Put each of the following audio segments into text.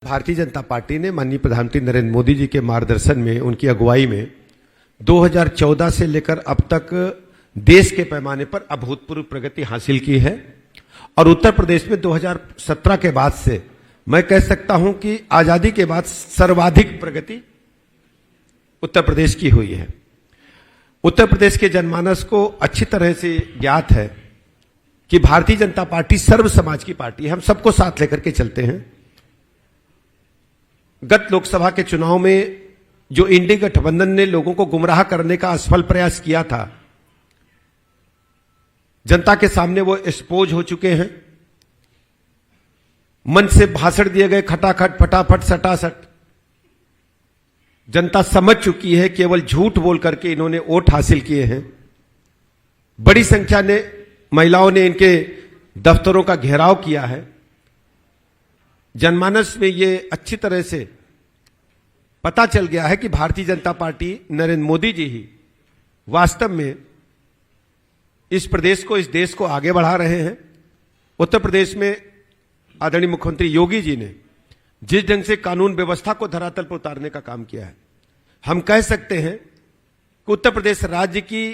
Bharatiya Janata party ने माननीय प्रधानमंत्री नरेंद्र मोदी जी के मार्गदर्शन में, उनकी अगुवाई में 2014 से लेकर अब तक देश के पैमाने पर अभूतपूर्व प्रगति हासिल की है। और उत्तर प्रदेश में 2017 के बाद से मैं कह सकता हूं कि आजादी के बाद सर्वाधिक प्रगति उत्तर प्रदेश की हुई है। उत्तर प्रदेश के जनमानस को अच्छी तरह से ज्ञात है कि भारतीय जनता पार्टी सर्व समाज की पार्टी है। हम सबको साथ लेकर के चलते हैं। गत लोकसभा के चुनाव में जो इंडी गठबंधन ने लोगों को गुमराह करने का असफल प्रयास किया था, जनता के सामने वो एक्सपोज हो चुके हैं। मंच से भाषण दिए गए खटाखट फटाफट सटासट जनता समझ चुकी है। केवल झूठ बोल करके इन्होंने वोट हासिल किए हैं। बड़ी संख्या ने महिलाओं ने इनके दफ्तरों का घेराव किया है। जनमानस में ये अच्छी तरह से पता चल गया है कि भारतीय जनता पार्टी, नरेंद्र मोदी जी ही वास्तव में इस प्रदेश को, इस देश को आगे बढ़ा रहे हैं। उत्तर प्रदेश में आदरणीय मुख्यमंत्री योगी जी ने जिस ढंग से कानून व्यवस्था को धरातल पर उतारने का काम किया है, हम कह सकते हैं कि उत्तर प्रदेश राज्य की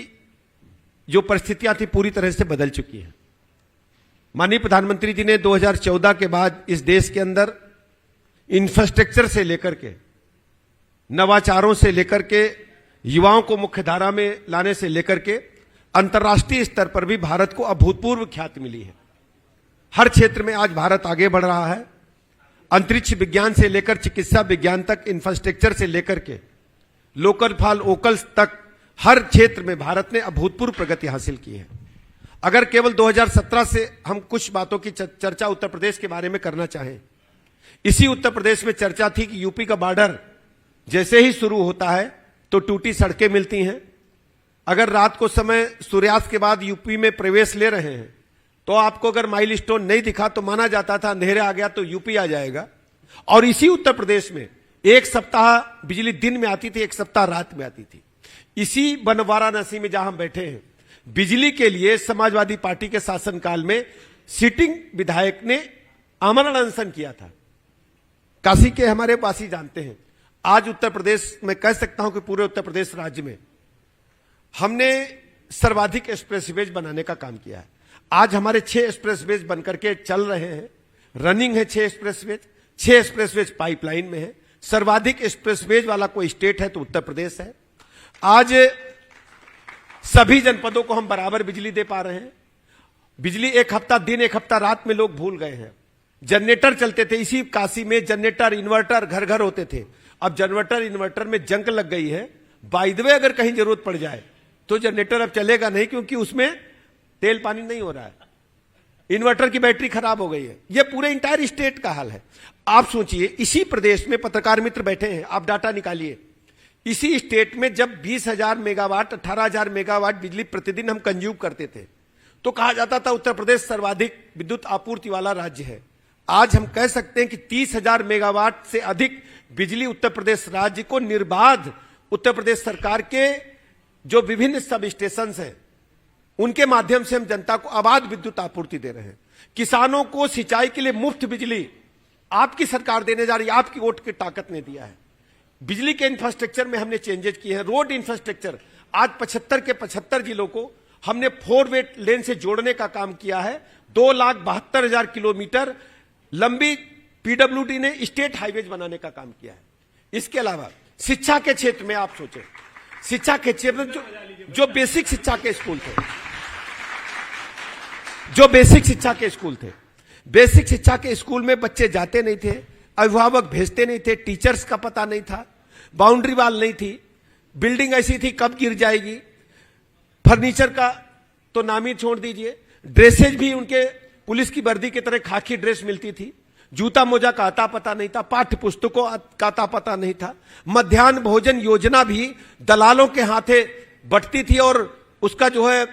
जो परिस्थितियां थी पूरी तरह से बदल चुकी है। माननीय प्रधानमंत्री जी ने 2014 के बाद इस देश के अंदर इंफ्रास्ट्रक्चर से लेकर के, नवाचारों से लेकर के, युवाओं को मुख्यधारा में लाने से लेकर के अंतर्राष्ट्रीय स्तर पर भी भारत को अभूतपूर्व ख्याति मिली है। हर क्षेत्र में आज भारत आगे बढ़ रहा है। अंतरिक्ष विज्ञान से लेकर चिकित्सा विज्ञान तक, इंफ्रास्ट्रक्चर से लेकर के लोकल फॉर वोकल तक हर क्षेत्र में भारत ने अभूतपूर्व प्रगति हासिल की है। अगर केवल 2017 से हम कुछ बातों की चर्चा उत्तर प्रदेश के बारे में करना चाहें, इसी उत्तर प्रदेश में चर्चा थी कि यूपी का बॉर्डर जैसे ही शुरू होता है तो टूटी सड़कें मिलती हैं। अगर रात को समय सूर्यास्त के बाद यूपी में प्रवेश ले रहे हैं तो आपको अगर माइलस्टोन नहीं दिखा तो माना जाता था अंधेरे आ गया तो यूपी आ जाएगा। और इसी उत्तर प्रदेश में एक सप्ताह बिजली दिन में आती थी, एक सप्ताह रात में आती थी। इसी वाराणसी में जहां हम बैठे हैं, बिजली के लिए समाजवादी पार्टी के शासनकाल में सिटिंग विधायक ने आमरण अनशन किया था। काशी के हमारे वासी जानते हैं। आज उत्तर प्रदेश में कह सकता हूं कि पूरे उत्तर प्रदेश राज्य में हमने सर्वाधिक एक्सप्रेसवेज बनाने का काम किया है। आज हमारे 6 एक्सप्रेसवेज बनकर के चल रहे हैं, रनिंग है 6 एक्सप्रेसवेज, 6 एक्सप्रेसवेज पाइपलाइन में है। सर्वाधिक एक्सप्रेसवेज वाला कोई स्टेट है तो उत्तर प्रदेश है। आज सभी जनपदों को हम बराबर बिजली दे पा रहे हैं। बिजली एक हफ्ता दिन, एक हफ्ता रात में लोग भूल गए हैं। जनरेटर चलते थे, इसी काशी में जनरेटर इन्वर्टर घर घर होते थे। अब जनरेटर इन्वर्टर में जंग लग गई है। बाय द वे अगर कहीं जरूरत पड़ जाए तो जनरेटर अब चलेगा नहीं, क्योंकि उसमें तेल पानी नहीं हो रहा है, इन्वर्टर की बैटरी खराब हो गई है। यह पूरे इंटायर स्टेट का हाल है। आप सोचिए, इसी प्रदेश में पत्रकार मित्र बैठे हैं, आप डाटा निकालिए। इसी स्टेट में जब 20,000 मेगावाट, 18,000 मेगावाट बिजली प्रतिदिन हम कंज्यूम करते थे तो कहा जाता था उत्तर प्रदेश सर्वाधिक विद्युत आपूर्ति वाला राज्य है। आज हम कह सकते हैं कि 30,000 मेगावाट से अधिक बिजली उत्तर प्रदेश राज्य को निर्बाध उत्तर प्रदेश सरकार के जो विभिन्न सब स्टेशन हैं उनके माध्यम से हम जनता को अबाध विद्युत आपूर्ति दे रहे हैं। किसानों को सिंचाई के लिए मुफ्त बिजली आपकी सरकार देने जा रही है, आपकी वोट की ताकत ने दिया है। बिजली के इंफ्रास्ट्रक्चर में हमने चेंजेस किए हैं। रोड इंफ्रास्ट्रक्चर आज 75 के 75 जिलों को हमने 4 वे लेन से जोड़ने का काम किया है। 2,72,000 किलोमीटर लंबी पीडब्ल्यूडी ने स्टेट हाईवेज बनाने का काम किया है। इसके अलावा शिक्षा के क्षेत्र में आप सोचें, शिक्षा के क्षेत्र में जो बेसिक शिक्षा के स्कूल थे, जो बेसिक शिक्षा के स्कूल थे, बेसिक शिक्षा के स्कूल में बच्चे जाते नहीं थे, अभिभावक भेजते नहीं थे, टीचर्स का पता नहीं था, बाउंड्री वाल नहीं थी, बिल्डिंग ऐसी थी कब गिर जाएगी, फर्नीचर का तो नाम ही छोड़ दीजिए। ड्रेसेज भी उनके पुलिस की वर्दी की तरह खाकी ड्रेस मिलती थी। जूता मोजा का आता पता नहीं था, पाठ्य पुस्तकों का आता पता नहीं था। मध्याह्न भोजन योजना भी दलालों के हाथे बंटती थी और उसका जो है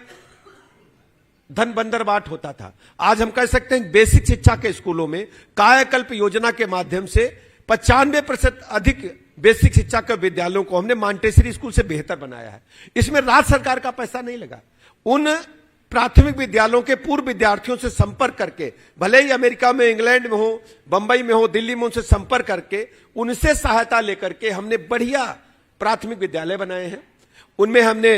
धन बंदरबाट होता था। आज हम कह सकते हैं बेसिक शिक्षा के स्कूलों में कायाकल्प योजना के माध्यम से 95% अधिक बेसिक शिक्षा के विद्यालयों को हमने मॉन्टेसरी स्कूल से बेहतर बनाया है। इसमें राज्य सरकार का पैसा नहीं लगा। उन प्राथमिक विद्यालयों के पूर्व विद्यार्थियों से संपर्क करके, भले ही अमेरिका में, इंग्लैंड में हो, बंबई में हो, दिल्ली में, उनसे संपर्क करके उनसे सहायता लेकर के हमने बढ़िया प्राथमिक विद्यालय बनाए हैं। उनमें हमने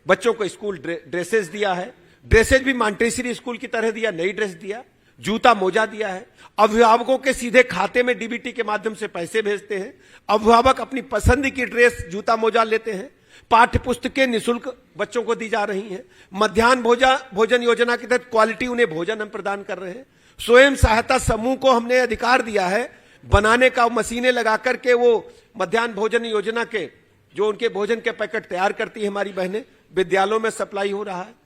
बच्चों को स्कूल ड्रेसेस दिया है, ड्रेसेस भी मॉन्टेसरी स्कूल की तरह दिया, नई ड्रेस दिया, जूता मोजा दिया है। अभिभावकों के सीधे खाते में डीबीटी के माध्यम से पैसे भेजते हैं। अभिभावक अपनी पसंद की ड्रेस, जूता मोजा लेते हैं। पाठ्य पुस्तकें निःशुल्क बच्चों को दी जा रही हैं। मध्याह्न भोजन योजना के तहत क्वालिटी उन्हें भोजन हम प्रदान कर रहे हैं। स्वयं सहायता समूह को हमने अधिकार दिया है बनाने का, मशीनें लगा करके वो मध्याह्न भोजन योजना के जो उनके भोजन के पैकेट तैयार करती है हमारी बहनें, विद्यालयों में सप्लाई हो रहा है।